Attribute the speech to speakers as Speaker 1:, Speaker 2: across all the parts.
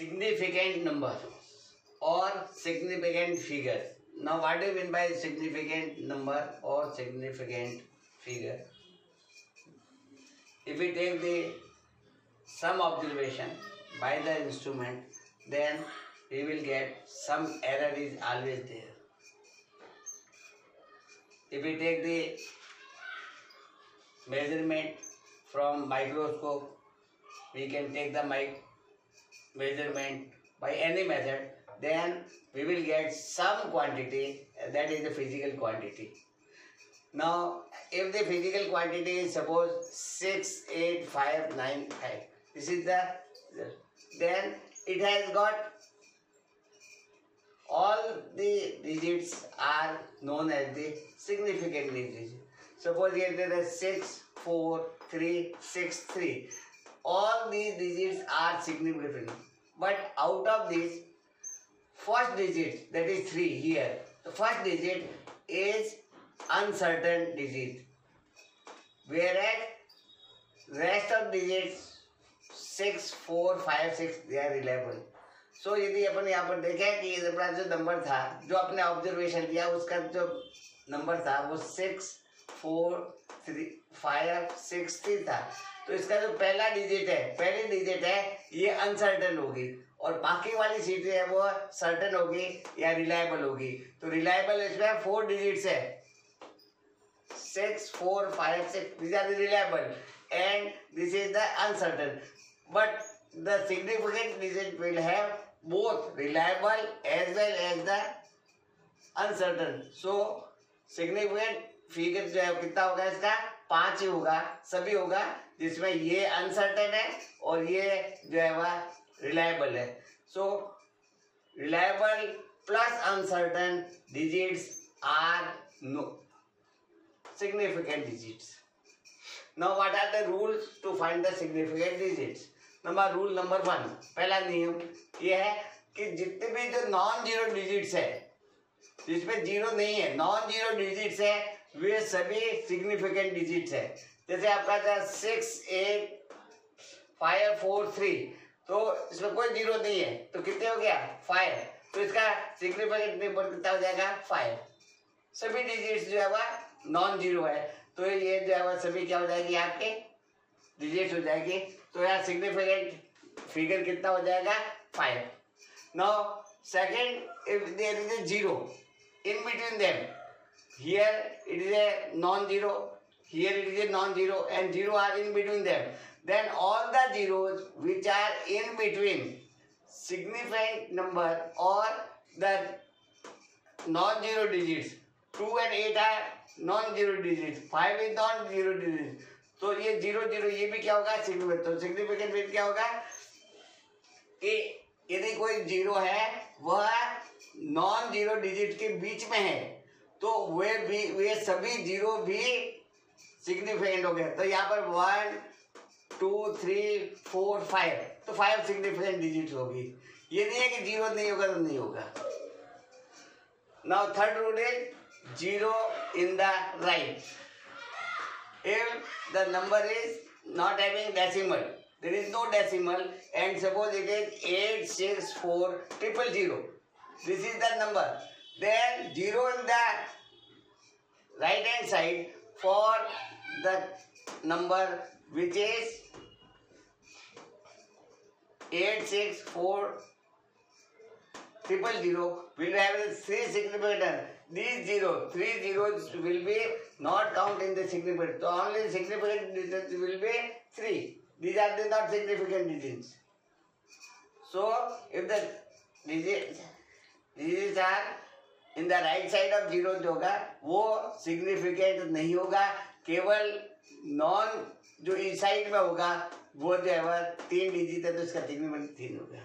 Speaker 1: significant number or significant figure. Now what do you mean by significant number or significant figure? If we take the some observation by the instrument, then we will get some error is always there. If we take the measurement from microscope, we can take the measurement by any method, then we will get some quantity, that is the physical quantity. Now, if the physical quantity is suppose 6, 8, 5, 9, 5, this is then it has got all the digits are known as the significant digits. Suppose here there is 6, 4, 3, 6, 3. All these digits are significant. But out of this, first digit, that is 3 here, the first digit is uncertain digit. Whereas rest of digits 6, 4, 5, 6 they are reliable. So यदि अपन यहाँ पर देखें कि अपना जो number था, जो अपने ऑब्जर्वेशन किया, उसका जो नंबर था वो 6, 4, 3, 5, 6, 3 था. तो इसका जो पहला डिजिट है, पहली डिजिट है, ये अनसर्टन होगी और बाकी वाली सीटें है वो सर्टन होगी या रिलायबल होगी. तो रिलायबल इसमें 4 डिजिट्स है, 6, 4, 5, 6. These are the reliable and this is the uncertain. But the significant digit will have both reliable as well as the uncertain. So significant figure जो है कितना होगा इसका 5 ही होगा, सभी होगा जिसमें ये अनसर्टेन है और ये जो है वह रिलायबल है. So reliable plus uncertain digits are no significant digits. Now what are the rules to find the significant digits? Rule number 1, पहला नियम ये है कि जितने भी जो नॉन जीरो डिजिट्स है, जिसमें जीरो नहीं है, नॉन जीरो डिजिट्स है, वे सभी सिग्निफिकेंट डिजिट्स है. जैसे आपका था 6, 8, 5, 4, 3, तो इसमें कोई जीरो नहीं है, तो कितने हो गया 5. तो इसका सिग्निफिकेंट नंबर कितना हो जाएगा 5. सभी डिजिट्स जो है वह नॉन जीरो है, तो ये जो है वह सभी क्या हो जाएगी आपके डिजिट्स हो जाएगी. तो यहाँ सिग्निफिकेंट फिगर कितना हो जाएगा 5. Now second, if there is a zero in between them, here it is a non zero, here it is a non zero and zero are in between them, then all the zeros which are in between significant number or the non-zero digits, 2 and 8 are non-zero digits, 5 is non-zero digits. तो ये 0, 0 ये भी क्या होगा significant. तो significant bit क्या होगा कि यदि कोई जीरो है वह नॉन जीरो डिजिट के बीच में है, तो वे सभी जीरो भी सिग्निफिकेंट हो गए. तो यहाँ पर 1, 2, 3, 4, 5, तो 5 सिग्निफिकेंट डिजिट होगी. ये नहीं है कि जीरो नहीं होगा तो नहीं होगा. Now third rule is zero in the right. If the number is not having decimal, there is no decimal, and suppose it is 8, 6, 4, 0, 0, this is the number, then 0 in the right hand side for the number which is 8, 6, 4, 0, 0 will have 3 significant. These 3 zeros will be not count in the significant. So only significant digits will be 3. These are the not significant digits. So if the digits are in the right side of 0 जो होगा वो significant नहीं होगा, केवल non जो इस side में होगा वो जो है वह 3 डिजिट है, तो इसका significant 3 होगा.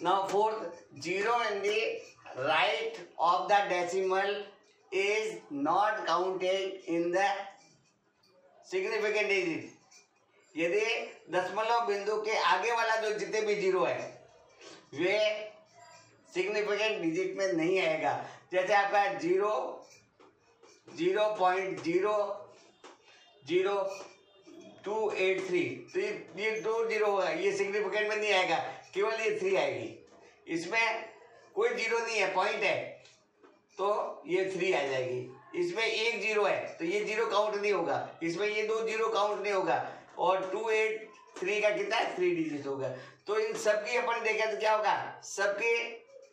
Speaker 1: Now fourth, 0 in the right of the decimal is not counted in the significant digit. यदि दशमलव बिंदु के आगे वाला जो जितने भी जीरो है वे सिग्निफिकेंट डिजिट में नहीं आएगा. जैसे आपका 0, 0.0, 0, 283, तो ये 2 जीरो होगा, ये सिग्निफिकेंट में नहीं आएगा, केवल ये 3 आएगी। इसमें कोई जीरो नहीं है, पॉइंट है, तो ये 3 आ जाएगी। इसमें 1 जीरो है तो ये जीरो काउंट नहीं होगा, इसमें ये 2 जीरो काउंट नहीं होगा, और 283 का कितना है 3 डिजिट होगा। तो इन सबकी अपन देखें तो क्या होगा, सबके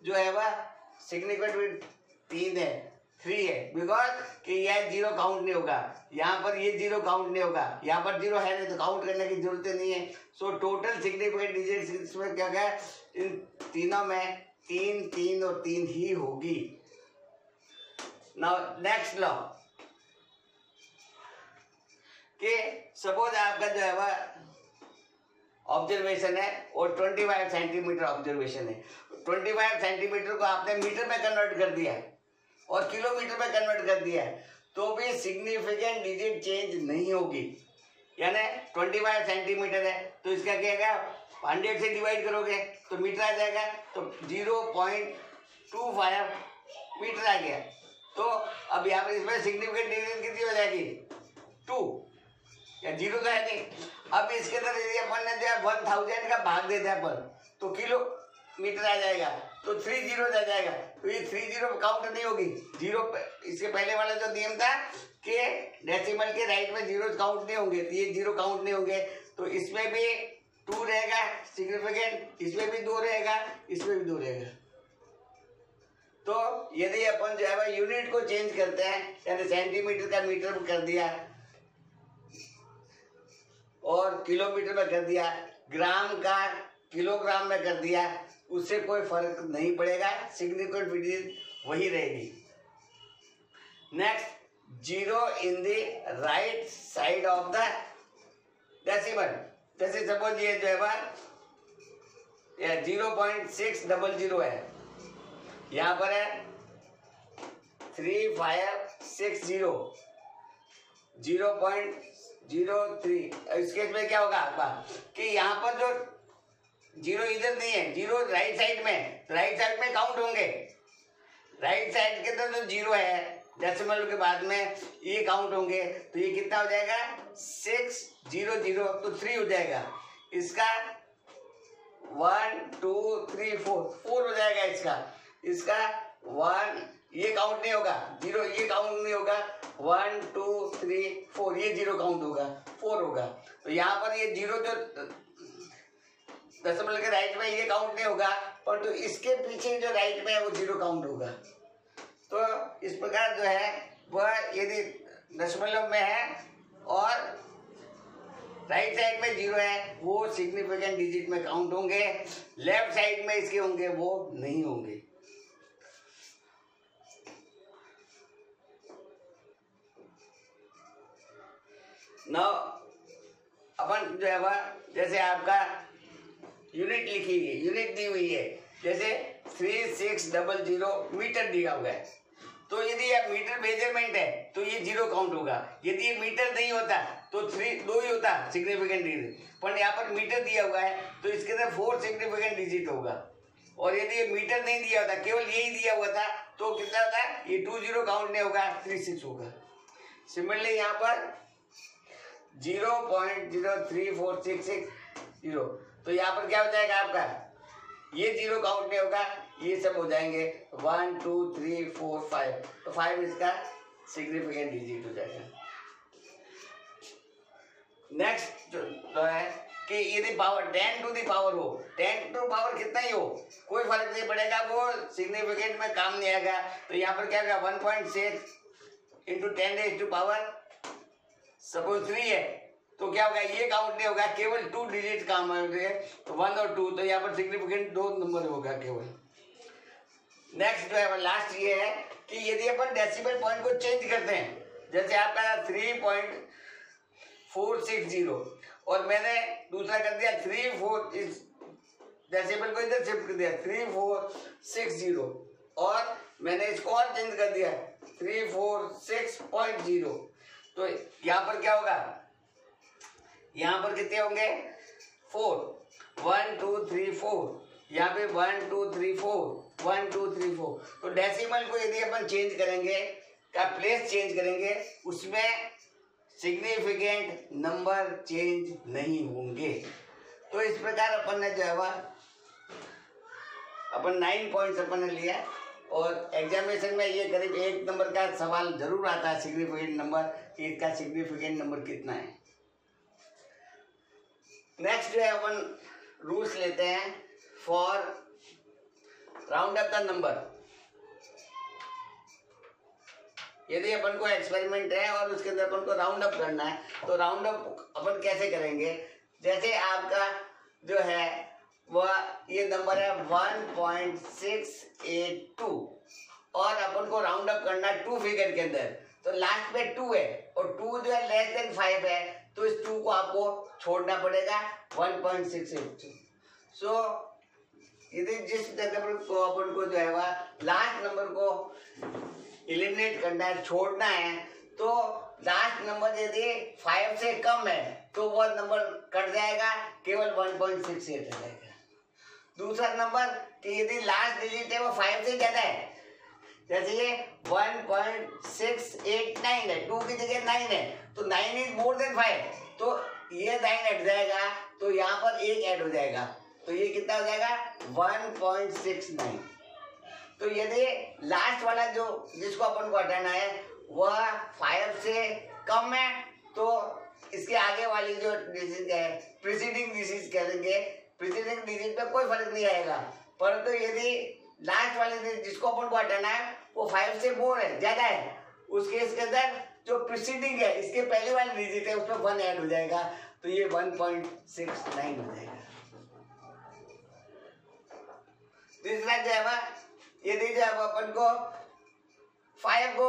Speaker 1: जो है वह सिग्निफिकेंट 3 है, 3 है, बिकॉज कि यह जीरो काउंट नहीं होगा, यहाँ पर ये जीरो काउंट नहीं होगा, यहाँ पर जीरो है नहीं तो काउंट करने की जरूरत नहीं है। सो टोटल सिग्निफिकेंट डिजिट इसमें क्या क्या है, इन तीनों में 3 3 और 3 ही होगी। नाउ नेक्स्ट लॉ कि सपोज आपका जो है वह ऑब्जर्वेशन है और 25 सेंटीमीटर ऑब्जर्वेशन है, 25 सेंटीमीटर को आपने मीटर में कन्वर्ट कर दिया है और किलोमीटर में कन्वर्ट कर दिया है, तो भी सिग्निफिकेंट डिजिट चेंज नहीं होगी। यानी 25 सेंटीमीटर है तो इसका क्या है, 100 से डिवाइड करोगे तो मीटर आ जाएगा, तो 0.25 मीटर आ गया। तो अब यहाँ पर इसमें सिग्निफिकेंट डिजिट कितनी हो जाएगी, 2, या जीरो तो है नहीं। अब इसके अंदर यदि अपन ने जो है 1000 का भाग देते हैं अपन, तो किलोमीटर आ जाएगा, तो 3 जीरो आ जाएगा, तो ये 3 जीरो काउंट नहीं होगी। जीरो इसके पहले वाला जो नियम था कि डेसिमल के राइट में जीरो काउंट नहीं होंगे, तो ये जीरो काउंट नहीं होंगे, तो इसमें भी 2 रहेगा सिग्निफिकेंट, इसमें भी 2 रहेगा, इसमें भी 2 रहेगा। तो यदि अपन जो है वह यूनिट को चेंज करते हैं, यानी सेंटीमीटर का मीटर में कर दिया और किलोमीटर में कर दिया, ग्राम का किलोग्राम में कर दिया, उससे कोई फर्क नहीं पड़ेगा, सिग्निफिकेंट डिजिट वही रहेगी। Next, zero in the right side of the decimal. जैसे सपोज ये जो है वह 0.600 है, यहाँ पर है 3560, 0.03। इसके में क्या होगा आपका कि यहाँ पर जो जीरो इधर नहीं है, जीरो राइट साइड में, राइट साइड में काउंट होंगे, राइट साइड के अंदर जो जीरो है डेसिमल के बाद में ये काउंट होंगे, तो ये कितना हो जाएगा 600, तो 3 हो जाएगा, इसका 1 2 3 4 हो जाएगा, इसका 1 ये काउंट नहीं होगा, जीरो ये काउंट नहीं होगा, 1 2 3 4 ये जीरो काउंट होगा, 4 होगा। तो यहाँ पर ये जीरो जो डेसिमल के राइट में ये काउंट नहीं होगा, पर तो इसके पीछे जो राइट में है वो जीरो काउंट होगा। तो इस प्रकार जो है वह यदि दशमलव में है और राइट साइड में जीरो है, वो सिग्निफिकेंट डिजिट में काउंट होंगे, लेफ्ट साइड में इसके होंगे वो नहीं होंगे। नाउ अपन जो है वह जैसे आपका यूनिट लिखी है, यूनिट दी हुई है, जैसे 3600 मीटर दिया हुआ है, तो यदि यह मीटर मेजरमेंट है तो ये जीरो काउंट होगा। यदि ये मीटर नहीं होता तो 2 ही होता सिग्निफिकेंट डिजिट, पर यहाँ पर मीटर दिया हुआ है तो इसके अंदर 4 सिग्निफिकेंट डिजिट होगा। और यदि ये मीटर नहीं दिया होता, केवल यही दिया हुआ था, तो कितना होता है, ये 2 जीरो काउंट नहीं होगा, 36 होगा। सिमिलरली यहाँ पर 0.03466, तो यहाँ पर क्या हो जाएगा आपका, ये जीरो काउंट नहीं होगा, ये सब हो जाएंगे 1 2 3 4 5, तो 5 इसका सिग्निफिकेंट डिजिट हो जाएगा। नेक्स्ट जो है कि यदि पावर 10 टू द पावर हो, 10 टू पावर कितना ही हो, कोई फर्क नहीं पड़ेगा, वो सिग्निफिकेंट में काम नहीं आएगा। तो यहाँ पर क्या होगा 1.6 into 10 raise to power suppose 3 है, तो क्या होगा, ये काउंट नहीं होगा, केवल 2 डिजिट काम होंगे, तो 1 और 2, तो यहाँ पर सिग्निफिकेंट 2 नंबर होगा केवल। नेक्स्ट जो है लास्ट ये है कि यदि अपन डेसिमल पॉइंट को चेंज करते हैं, जैसे आपका 3.460 और मैंने दूसरा कर दिया 3.4, इस डेसिमल को इधर शिफ्ट कर दिया 3.460 और मैंने इसको और चेंज कर दिया 3.46.0, तो यहाँ पर क्या होगा, यहाँ पर कितने होंगे 4, 1 2 3 4, यहाँ पे 1 2 3 4, 1 2 3 4। तो डेसिमल को यदि अपन चेंज करेंगे, का प्लेस चेंज करेंगे, उसमें सिग्निफिकेंट नंबर चेंज नहीं होंगे। तो इस प्रकार अपन ने जो है वह अपन 9 पॉइंट्स अपन ने लिया और एग्जामिनेशन में ये करीब 1 नंबर का सवाल जरूर आता है सिग्निफिकेंट नंबर, कि इसका सिग्निफिकेंट नंबर कितना है। नेक्स्ट जो है अपन रूल्स लेते हैं for round up the number. यदि अपन को एक्सपेरिमेंट है और उसके अंदर अपन को राउंड अप करना है, तो राउंड अप अपन कैसे करेंगे? जैसे आपका जो है वह ये नंबर है 1.682 और अपन को राउंड अप करना है 2 फिगर के अंदर, तो लास्ट पे 2 है और 2 जो है लेस देन 5 है, तो इस 2 को आपको छोड़ना पड़ेगा 1.682। सो यदि जिस नंबर को अपन को जो है वह लास्ट नंबर को एलिमिनेट करना है, छोड़ना है, तो लास्ट नंबर यदि 5 से कम है तो वह नंबर कट जाएगा, केवल 1.68 रह जाएगा। दूसरा नंबर कि यदि लास्ट डिजिट है वो 5 से ज्यादा है, जैसे ये 1.689 है, 2 की जगह 9 है, तो 9 इज मोर देन 5, तो ये 9 हट जाएगा, तो यहाँ पर 1 ऐड हो जाएगा, तो ये कितना हो जाएगा 1.69। तो यदि लास्ट वाला जो जिसको अपन को हटाना है वह 5 से कम है, तो इसके आगे वाली जो डिजिट है प्रीसीडिंग डिजिट करेंगे, प्रीसीडिंग डिजिट पे कोई फर्क नहीं आएगा। परंतु यदि लास्ट वाले जिसको अपन को हटाना है वो 5 से मोर है, ज्यादा है, उसके इसके अंदर जो प्रीसीडिंग है इसके पहले वाले डिजिट है उस पर 1 ऐड हो जाएगा, तो ये 1.69 हो जाएगा। तीसरा जो है यदि जो है अपन को 5 को,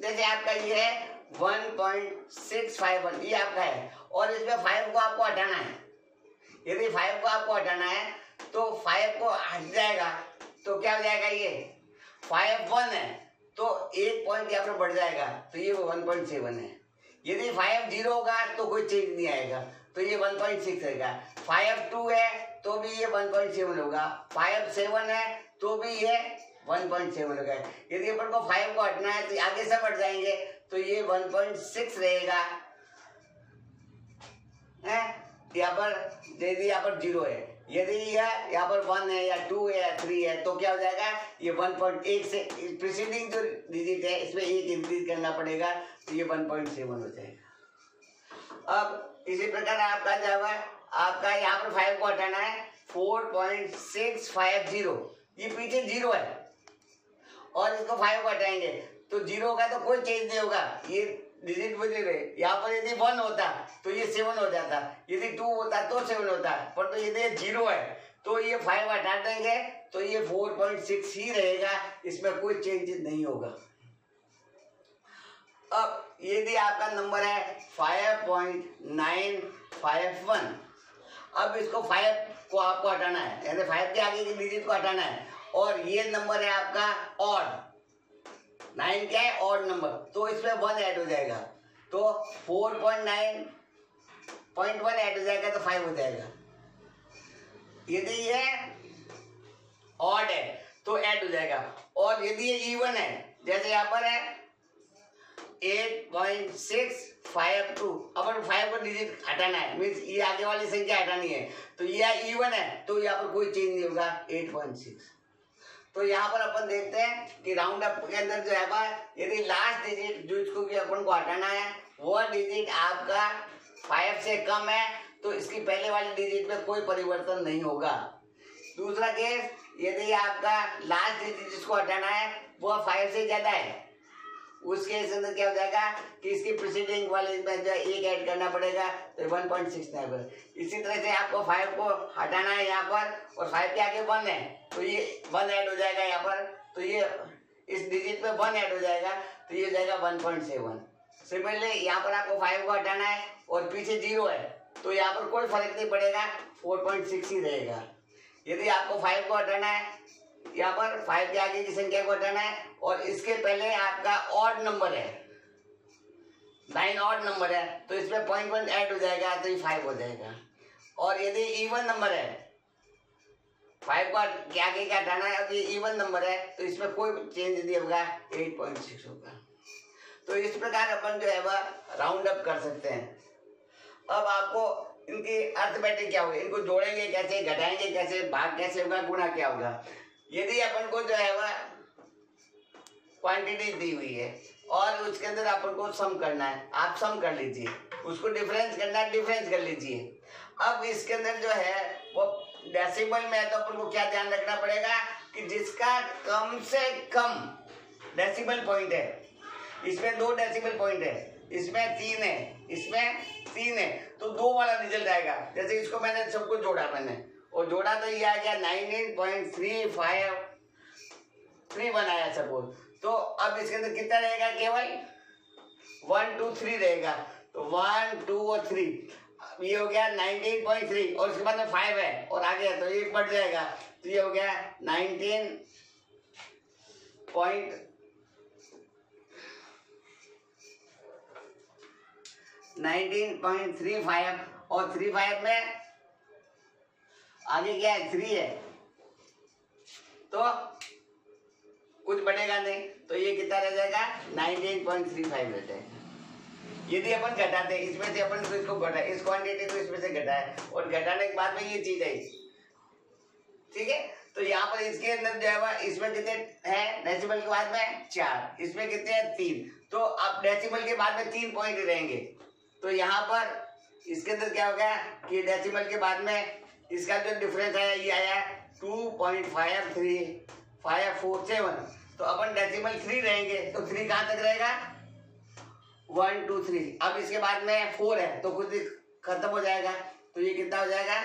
Speaker 1: जैसे आपका ये है 1.651 ये आपका है और इसमें 5 को आपको हटाना है। यदि 5 को आपको हटाना है तो 5 को हट जाएगा, तो क्या हो जाएगा, ये 5 1 है तो 1 पॉइंट यहाँ पर बढ़ जाएगा, तो ये 1.7 है। यदि 5 0 होगा तो कोई चेंज नहीं आएगा, तो ये 1.6 रहेगा। 5 2 है तो भी ये 1.7 होगा, 5 7 है तो भी ये 1.7 होगा। यदि अपन को 5 को हटना है तो आगे सब हट जाएंगे, तो ये 1.6 रहेगा। यहाँ पर यदि यहाँ पर 0 है, यदि यह यहाँ पर 1 है या 2 है या 3 है, तो क्या हो जाएगा, ये 1.1 से प्रीसीडिंग जो डिजिट है इसमें 1 इंक्रीज करना पड़ेगा, तो ये 1.7 हो जाएगा। अब इसी प्रकार आपका जो है आपका यहाँ पर 5 को हटाना है 4.650, ये पीछे 0 है और इसको 5 को हटाएंगे तो 0 का तो कोई चेंज नहीं होगा, ये डिजिट बदल रहे। यहाँ पर यदि 1 होता तो ये 7 हो जाता, यदि 2 होता तो 7 होता, पर तो यदि 0 है तो ये 5 हटा देंगे तो ये 4.6 ही रहेगा, इसमें कोई चेंज नहीं होगा। अब यदि आपका नंबर है 5.951, अब इसको 5 को आपको हटाना है, यानी 5 के आगे की डिजिट को हटाना है, और ये नंबर है आपका ऑड, 9 क्या है ऑड नंबर, तो इसमें 1 ऐड हो जाएगा, तो 4.9.1 ऐड हो जाएगा तो 5 हो जाएगा। यदि ये ऑड है तो ऐड हो जाएगा, और यदि ये इवन है, जैसे यहाँ पर है 8.652, अपन 5 को डिजिट हटाना है, मीन्स ये आगे वाली संख्या हटानी है, तो ये इवन है तो यहाँ पर कोई चेंज नहीं होगा 8.6। तो यहाँ पर अपन देखते हैं कि राउंड अप के अंदर जो है यदि लास्ट डिजिट जिसको भी अपन को हटाना है वो डिजिट आपका 5 से कम है, तो इसकी पहले वाली डिजिट में कोई परिवर्तन नहीं होगा। दूसरा केस, यदि आपका लास्ट डिजिट जिसको हटाना है वो 5 से ज्यादा है, उस केस अंदर क्या हो जाएगा कि इसकी प्रीसीडिंग वाले में जो 1 ऐड करना पड़ेगा, तो 1.69। इसी तरह से आपको 5 को हटाना है यहाँ पर, और 5 के आगे 1 है तो ये 1 ऐड हो जाएगा यहाँ पर, तो ये इस डिजिट पे 1 ऐड हो जाएगा, तो ये जाएगा 1.7। सिमिलरली यहाँ पर आपको 5 को हटाना है और पीछे 0 है, तो यहाँ पर कोई फर्क नहीं पड़ेगा, 4.6 ही रहेगा। यदि आपको 5 को हटाना है, यहाँ पर 5 के आगे की संख्या को हटाना है और इसके पहले आपका ऑड नंबर है, 9 ऑड नंबर है, तो इसमें 0.1 ऐड हो जाएगा, तो ये 5 हो जाएगा। और यदि इवन नंबर है, 5 को के आगे क्या हटाना है और ये इवन नंबर है, तो इसमें कोई चेंज नहीं होगा, 8.6 होगा। तो इस प्रकार अपन जो है वह राउंड अप कर सकते हैं। अब आपको इनकी अर्थमेटिक क्या होगी, इनको जोड़ेंगे कैसे, घटाएंगे कैसे, भाग कैसे होगा, गुणा क्या होगा। यदि अपन को जो है वह क्वांटिटी दी हुई है और उसके अंदर अपन को सम करना है, आप सम कर लीजिए, उसको डिफरेंस करना है, डिफरेंस कर लीजिए। अब इसके अंदर जो है वो डेसिमल में है तो अपन को क्या ध्यान रखना पड़ेगा कि जिसका कम से कम डेसिमल पॉइंट है, इसमें 2 डेसिमल पॉइंट है, इसमें 3 है, इसमें 3 है, तो 2 वाला रिजल्ट आएगा। जैसे इसको मैंने सबको जोड़ा, मैंने और जोड़ा तो ये आ गया 19.353 आया सपोज। तो अब इसके अंदर कितना रहेगा, केवल 1 2 3 रहेगा। तो 1 2 और 3 ये हो गया 19.3 और इसके बाद में 5 है और आगे है तो ये बढ़ जाएगा, तो ये हो गया 19.35 और 35 में आगे क्या है, 3 है, तो कुछ बढ़ेगा नहीं, तो ये कितना रह जाएगा 19.35 रह जाएगा। यदि अपन घटाते हैं इसमें से, अपन इसको घटा, इस क्वांटिटी को इसमें से घटाए और घटाने के बाद में ये चीज आई, ठीक है। तो यहाँ पर इसके अंदर जो है इसमें कितने हैं डेसिमल के बाद में 4, इसमें कितने हैं 3, तो अब डेसिमल के बाद में 3 पॉइंट रहेंगे। तो यहाँ पर इसके अंदर क्या होगा कि डेसिमल के बाद में इसका जो डिफरेंस आया ये आया 2.53547। तो अपन डेसिमल 3 रहेंगे, तो 3 कहाँ तक रहेगा 1 2 3। अब इसके बाद में 4 है तो कुछ खत्म हो जाएगा, तो ये कितना हो जाएगा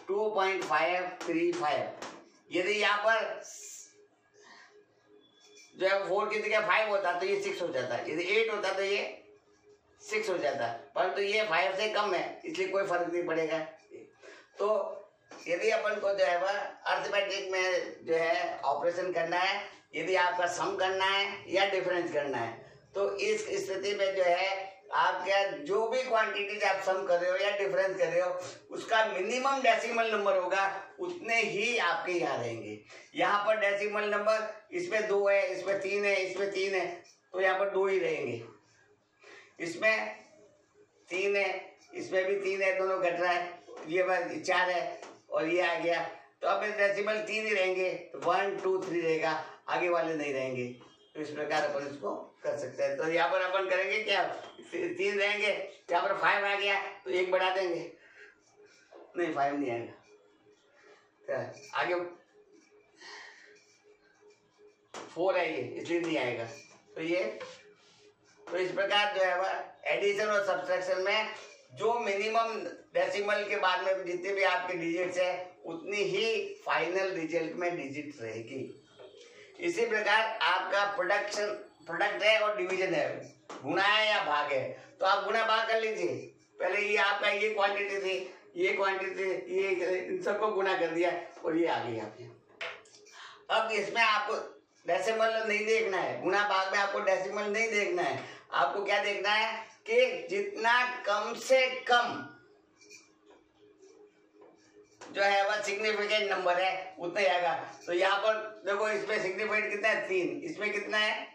Speaker 1: 2.535। यदि यहाँ पर जो है 4 की जगह 5 होता तो ये 6 हो जाता, यदि 8 होता तो ये 6 हो जाता, परंतु ये 5 से कम है इसलिए कोई फर्क नहीं पड़ेगा। तो यदि अपन को जो है वह अर्थमेटिक में जो है ऑपरेशन करना है, यदि आपका सम करना है या डिफरेंस करना है, तो इस स्थिति में जो है आपका जो भी क्वांटिटीज आप सम कर रहे हो या डिफरेंस कर रहे हो उसका मिनिमम डेसिमल नंबर होगा, उतने ही आपके यहाँ रहेंगे। यहाँ पर डेसिमल नंबर इसमें 2 है, इसमें 3 है, इसमें 3 है, तो यहाँ पर 2 ही रहेंगे। इसमें 3 है, इसमें भी 3 है, दोनों घट रहा है, ये 4 है और ये आ गया, तो अब डेसिमल 3 ही रहेंगे, तो 1 2 3 रहेगा, आगे वाले नहीं रहेंगे। तो इस प्रकार अपन इसको कर सकते हैं। तो यहाँ पर अपन करेंगे क्या, 3 रहेंगे, यहाँ पर 5 आ गया तो 1 बढ़ा देंगे, नहीं 5 नहीं आएगा, आगे 4 है ये इसलिए नहीं आएगा, तो ये तो इस प्रकार जो है वह एडिशन और सब्ट्रैक्शन में जो मिनिमम डेसिमल के बाद में जितने भी आपके डिजिट्स है उतनी ही फाइनल रिजल्ट में डिजिट रहेगी। इसी प्रकार आपका प्रोडक्ट है और डिवीजन है, गुणा है या भाग है, तो आप गुणा भाग कर लीजिए। पहले ये आपका ये क्वांटिटी थी, ये क्वांटिटी, ये इन सबको गुणा कर दिया और ये आ गई आपकी। अब इसमें आपको डेसिमल नहीं देखना है, गुणा भाग में आपको डेसिमल नहीं देखना है, आपको क्या देखना है कि जितना कम से कम जो है वह सिग्निफिकेंट नंबर है उतना ही आएगा। तो यहाँ पर देखो इसमें सिग्निफिकेंट कितना है 3, इसमें कितना है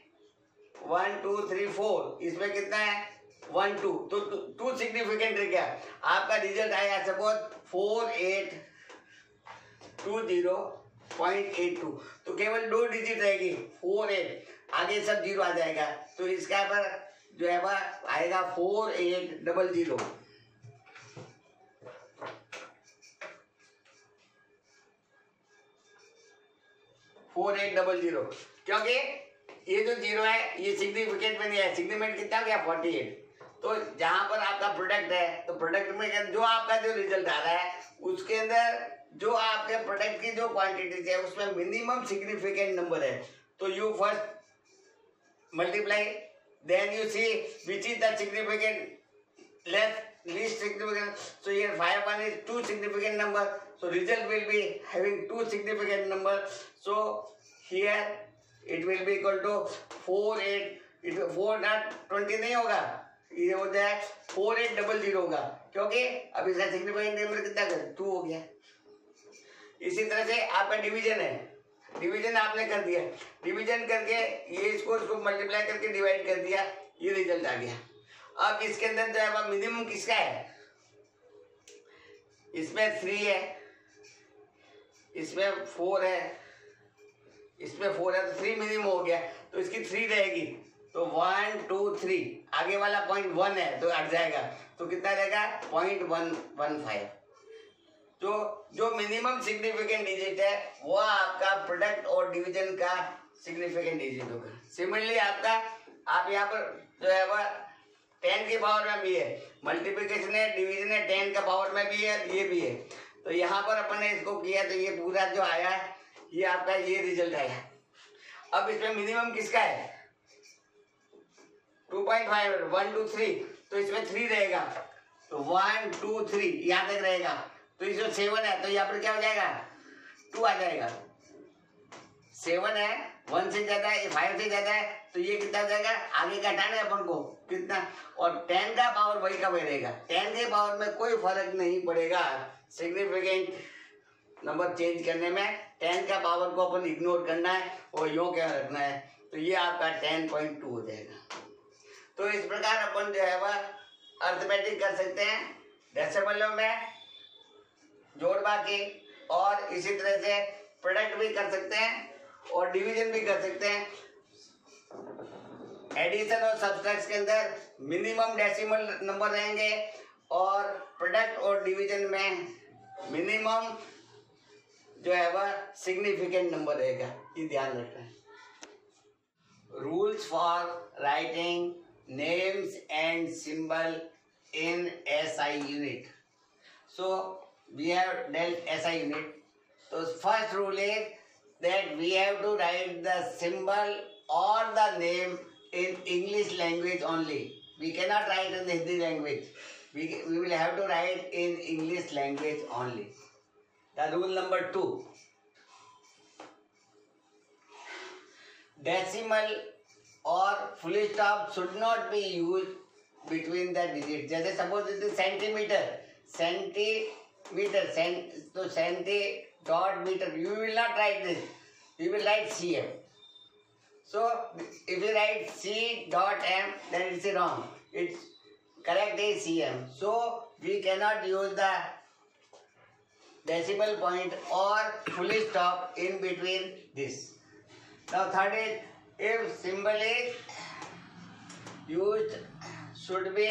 Speaker 1: 1 2 3 4, इसमें कितना है 1 2, तो 2 सिग्निफिकेंट रह गया। आपका रिजल्ट आया सपोज 4820.82, तो केवल 2 डिजिट रहेगी 48, आगे सब 0 आ जाएगा, तो इसका पर जो है वह आएगा 4800। क्योंकि ये जो 0 है ये सिग्निफिकेंट में नहीं है, सिग्निफिकेंट कितना हो गया 48। तो जहां पर आपका प्रोडक्ट है तो प्रोडक्ट में जो आपका जो रिजल्ट आ रहा है उसके अंदर जो आपके प्रोडक्ट की जो क्वांटिटी है उसमें मिनिमम सिग्निफिकेंट नंबर है, तो you first multiply, then you see which is the significant least significant. So here 5 1 is 2 significant number, so result will be having 2 significant number, so here it will be equal to 48, it 4 not 20 नहीं होगा, ये हो जाए 4800 होगा, क्योंकि अब इसका significant number कितना है 2 हो गया। इसी तरह से आपका डिवीजन है, डिवीजन आपने कर दिया, डिवीजन करके ये इसको मल्टीप्लाई करके डिवाइड कर दिया, ये रिजल्ट आ गया। अब इसके अंदर जो है मिनिमम किसका है, इसमें 3 है, इसमें 4 है, इसमें 4 है, तो 3 मिनिमम हो गया, तो इसकी 3 रहेगी, तो 1 2 3, आगे वाला पॉइंट 1 है तो हट जाएगा, तो कितना रहेगा 0.115। तो जो मिनिमम सिग्निफिकेंट डिजिट है वो आपका प्रोडक्ट और डिवीजन का सिग्निफिकेंट डिजिट होगा। सिमिलरली आपका, आप यहाँ पर जो है वह 10 की पावर में भी है, मल्टीप्लिकेशन है, डिवीजन है, 10 का पावर में भी है, ये भी है। तो यहाँ पर अपन ने इसको किया तो ये पूरा जो आया है ये आपका ये रिजल्ट आया। अब इसमें मिनिमम किसका है 2.5, 1 2 3, तो इसमें 3 रहेगा, तो 1 2 3 यहाँ तक रहेगा, तो इसमें 7 है, तो यहाँ पर क्या हो जाएगा 2 आ जाएगा। 7 है, 1 से ज्यादा है, 5 से ज्यादा है, तो ये कितना हो जाएगा, आगे का हटाना है अपन को कितना, और 10 का पावर वही का वही रहेगा, 10 के पावर में कोई फर्क नहीं पड़ेगा सिग्निफिकेंट नंबर चेंज करने में। 10 का पावर को अपन इग्नोर करना है और यो क्या रखना है, तो ये आपका 10.2 हो जाएगा। तो इस प्रकार अपन जो है वह अर्थमेटिक कर सकते हैं, डेसिमलों में जोड़ बाकी, और इसी तरह से प्रोडक्ट भी कर सकते हैं और डिवीजन भी कर सकते हैं। एडिशन और सब्सट्रैक्शन के अंदर मिनिमम डेसिमल नंबर रहेंगे और प्रोडक्ट और डिवीजन में मिनिमम जो है वह सिग्निफिकेंट नंबर रहेगा, ये ध्यान रखना है। Rules for writing names and symbol in SI unit. So we have dealt SI unit. So first rule is that we have to write the symbol or the name in English language only. We cannot write in Hindi language. We will have to write in English language only. The rule number 2. Decimal और full stop should not be use between the digit. जैसे suppose it is centimetre, तो centi dot metre, you will not write this, you will write cm. So if you write c.m, then it's wrong. It's correct is cm. So we cannot use the decimal point or full stop in between this. Now third is, if symbol is used should be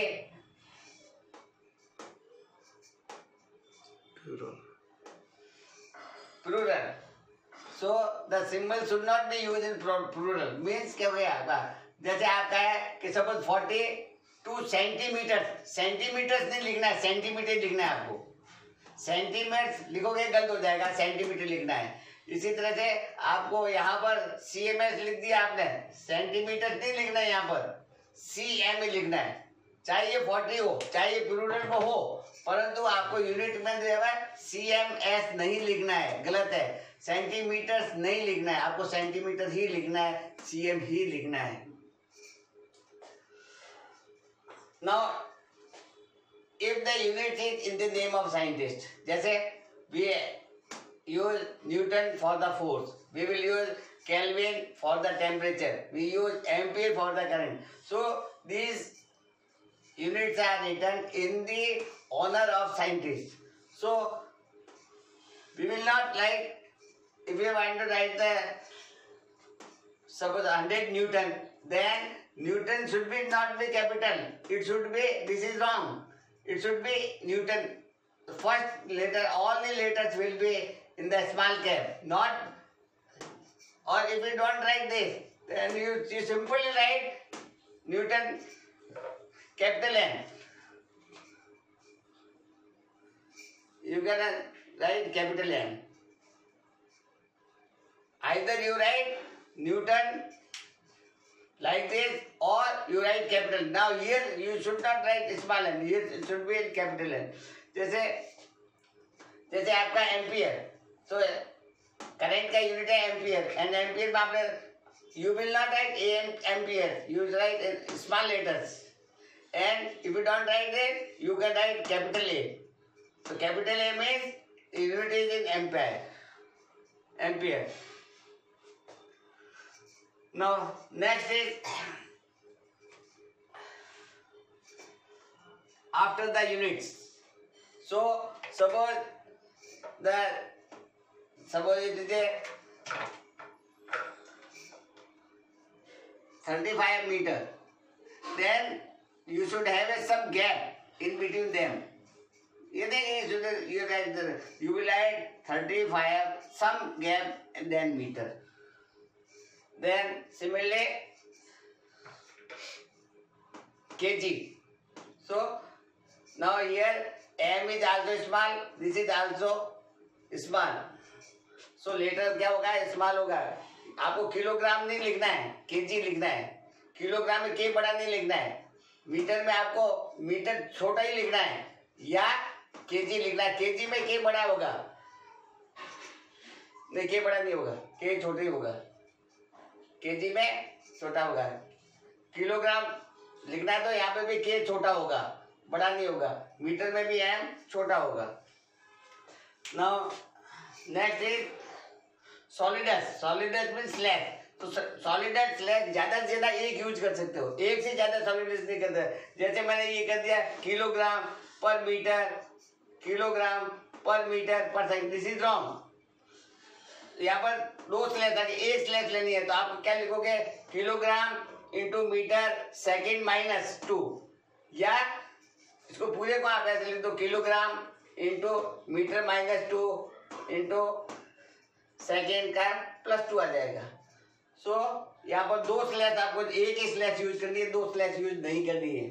Speaker 1: plural. So the symbol should not be used in plural. Means क्या हो गया, जैसे आपका है कि suppose 42 centimetre, centimetre नहीं लिखना है, सेंटीमीटर लिखना है आपको। सेंटीमीटर लिखोगे गलत हो जाएगा, सेंटीमीटर लिखना है। इसी तरह से आपको यहाँ पर CMS लिख दिया आपने, सेंटीमीटर नहीं लिखना है, यहाँ पर CM लिखना है। चाहे ये 40 हो, चाहे ये प्लूरल में हो, परंतु आपको यूनिट में जो है CMS नहीं लिखना है, गलत है। सेंटीमीटर नहीं लिखना है, आपको सेंटीमीटर ही लिखना है, CM ही लिखना है। Now, if the unit is in the name of scientist, जैसे we use Newton for the force, we will use Kelvin for the temperature, we use ampere for the current. So these units are written in the honor of scientists. So we will not, like, if you want to write the suppose 100 Newton, then Newton should be not be capital. It should be, this is wrong. It should be Newton. The first letter, all the letters will be in the small cap, not, or if you don't write this, then you simply write Newton capital N. You can write capital N. Either you write Newton like this or you write capital. Now here you should not write small n, here it should be capital N. जैसे आपका ampere, तो current का unit है ampere, and ampere में आपने, you will not write ampere, you write small letters, and if you don't write it, you can write capital A. So capital A means unit is in ampere. Now next is after the units. So suppose it is a 35 meter. Then you should have some gap in between them. You will add 35 some gap and then meter. Then similarly kg. So now here m is also small, this is also small. So later क्या होगा, small होगा. आपको kilogram नहीं लिखना है, KG लिखना है. Kilogram में के बड़ा नहीं लिखना है. मीटर में आपको मीटर छोटा ही लिखना है या केजी लिखना है. केजी में के बड़ा होगा, नहीं के बड़ा नहीं होगा, के छोटा ही होगा. केजी में छोटा होगा. किलोग्राम लिखना है तो यहाँ पे भी के छोटा होगा, बड़ा नहीं होगा. मीटर में भी एम छोटा होगा. Now next is solids. Solids mean slag. तो सॉलिडस स्लैग ज्यादा से ज्यादा एक यूज कर सकते हो, एक से ज्यादा सॉलिडस नहीं करते. जैसे मैंने ये कर दिया किलोग्राम पर मीटर, किलोग्राम पर मीटर पर सेकंड. This is wrong. यहाँ पर दो स्लैश है, एक स्लैश लेनी है तो आप क्या लिखोगे, kilogram into metre second minus 2, या इसको पूरे को आप ऐसे लिख दो, kilogram into metre minus 2 into second का प्लस 2 आ जाएगा. सो यहाँ पर दो स्लैश, आपको एक ही स्लैश यूज करनी है, दो स्लैश यूज नहीं करनी है.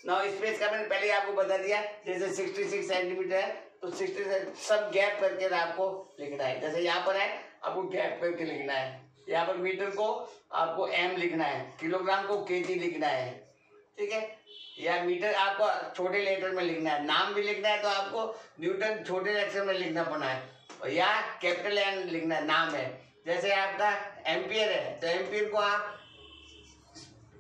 Speaker 1: नाउ स्पेस का मैंने पहले आपको बता दिया. जैसे 66 सेंटीमीटर है तो 66 सब गैप करके आपको लिखना है. जैसे यहाँ पर है आपको गैप करके लिखना है. यहाँ पर मीटर को आपको एम लिखना है, किलोग्राम को केजी लिखना है. ठीक है. या मीटर आपको छोटे लेटर में लिखना है. नाम भी लिखना है तो आपको न्यूटन छोटे अक्षर में लिखना पड़ना है, या कैपिटल एन लिखना है. नाम है जैसे आपका एम्पियर है तो एम्पियर को आप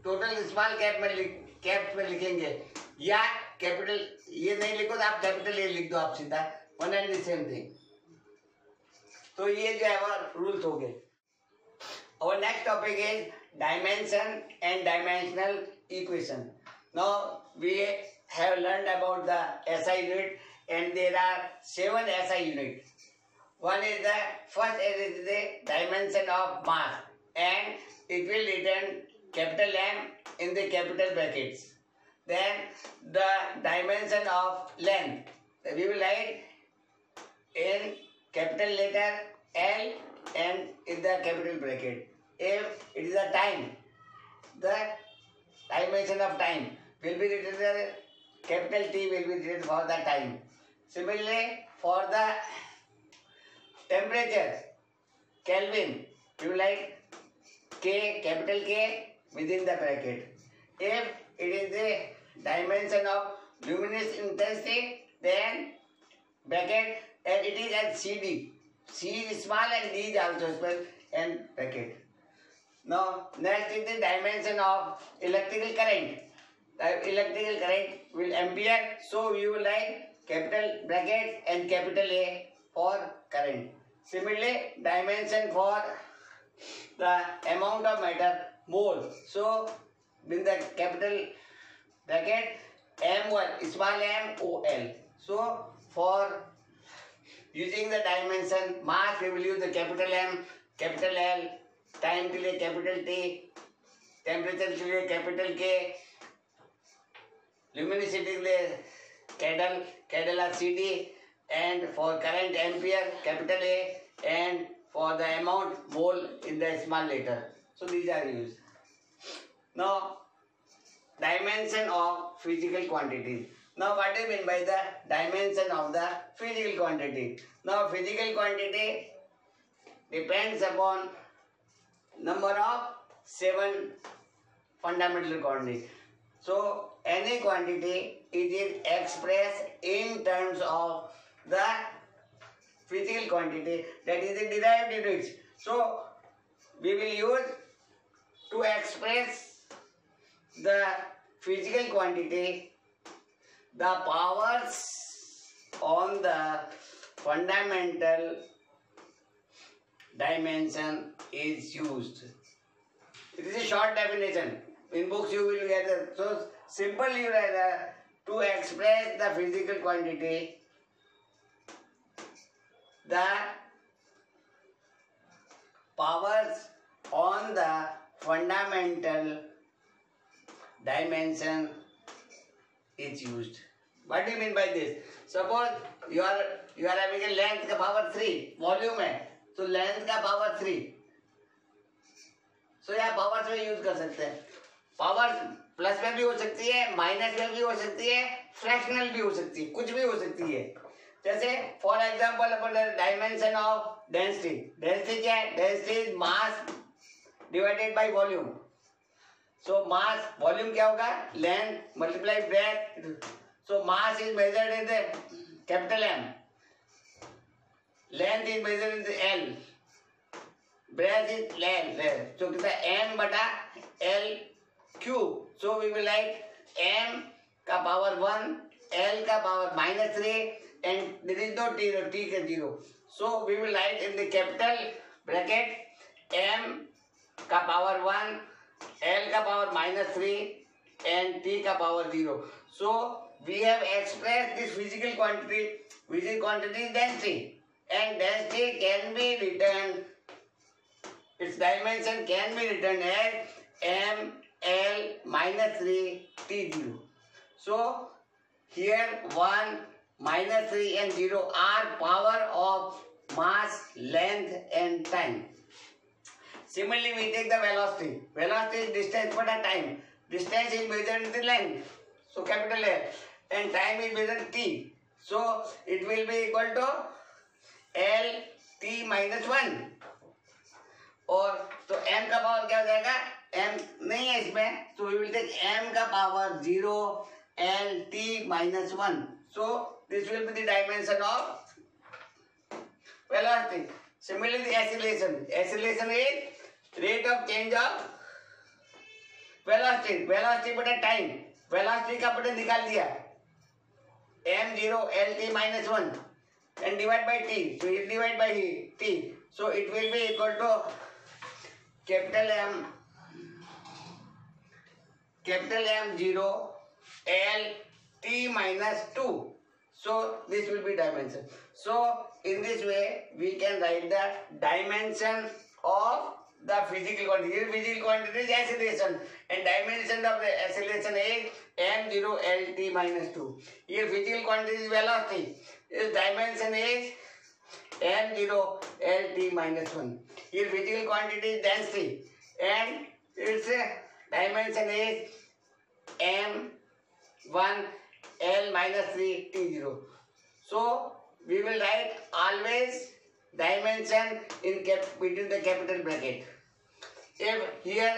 Speaker 1: टोटल स्मॉल कैप में लिखेंगे, या कैपिटल ये नहीं लिखो तो आप कैपिटल ए लिख दो. आप सीधा one and the same thing. तो ये जो है वो रूल्स हो गए. और next topic is dimension and dimensional equation. Now we have learned about the SI unit, and there are 7 SI units. One is the first is the dimension of mass, and it will written capital M in the capital brackets. Then the dimension of length, we will write in capital letter L and in the capital bracket. If it is a time, the dimension of time will be written there, capital T will be written for the time. Similarly, for the temperature, Kelvin, you will write K, capital K within the bracket. If it is the dimension of luminous intensity, then bracket, and it is at CD. C is small and D is also small and bracket. Now, next is the dimension of electrical current. The electrical current will ampere, so you will write capital bracket and capital A for current. Similarly, dimension for the amount of matter, mole. So, in the capital bracket, M1, small m, OL. So, for using the dimension, mass we will use the capital M, capital L, time के लिए capital T, temperature के लिए capital K, luminosity के लिए Cadila CD, and for current ampere capital A, and for the amount mole in the small letter. So these are used. Now dimension of physical quantities. Now what do you mean by the dimension of the physical quantity? Now physical quantity depends upon number of 7 fundamental quantities. So any quantity it is expressed in terms of the physical quantity, that is the derived units. So we will use to express the physical quantity the powers on the fundamental dimension is used. It is a short definition. In books you will get it. So simple you write to express the physical quantity, the powers on the fundamental dimension is used. What do you mean by this? Suppose you are having a length का power 3 volume है, so length का power 3, so यहाँ powers में use कर सकते हैं. Power plus में भी हो सकती है, माइनस में भी हो सकती है, फ्रैक्शनल भी हो सकती है, कुछ भी हो सकती है. जैसे फॉर एग्जाम्पल अपन डायमेंशन ऑफ डेंसिटी. डेंसिटी क्या है? Density is mass divided by volume. So mass volume क्या होगा? Length multiply breadth. So mass is measured in the capital M, length is measured in the L, breadth is length. So कितना M बटा L cube. So we will write M का power 1, L का power -3, and there is no t, t is 0. So we will write in the capital bracket m का power 1, l का power -3 and t का power 0. So we have expressed this physical quantity. Physical quantity is density, and density can be written, its dimension can be written as m l -3 t 0. So here 1, -3 and 0 are power of mass, length and time. Similarly, we take the velocity. Velocity is distance per time. Distance is measured in the length, so capital L, and time is measured t. So it will be equal to L t -1. और तो m का power क्या हो जाएगा? m नहीं है इसमें, so we will take m का power 0 L t -1. So this will be the dimension of velocity. Similarly, the acceleration. Acceleration is rate of change of velocity. Velocity बटा time. Velocity का अपन निकाल दिया. m0 L t -1 and divide by t. So it divide by t. So it will be equal to capital M0 L t -2. So this will be dimension. So in this way we can write the dimension of the physical quantity. Here physical quantity is acceleration, and dimension of the acceleration is m0 L t -2. Here physical quantity is velocity. Its dimension is m0 L t -1. Here physical quantity is density, and its dimension is m1 L -3 t0. So we will write always dimension in between the capital bracket. If here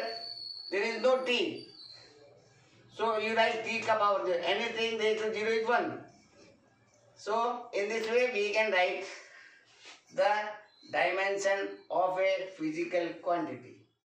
Speaker 1: there is no t, so you write t ka power 0. Anything there to 0 is 1. So in this way we can write the dimension of a physical quantity.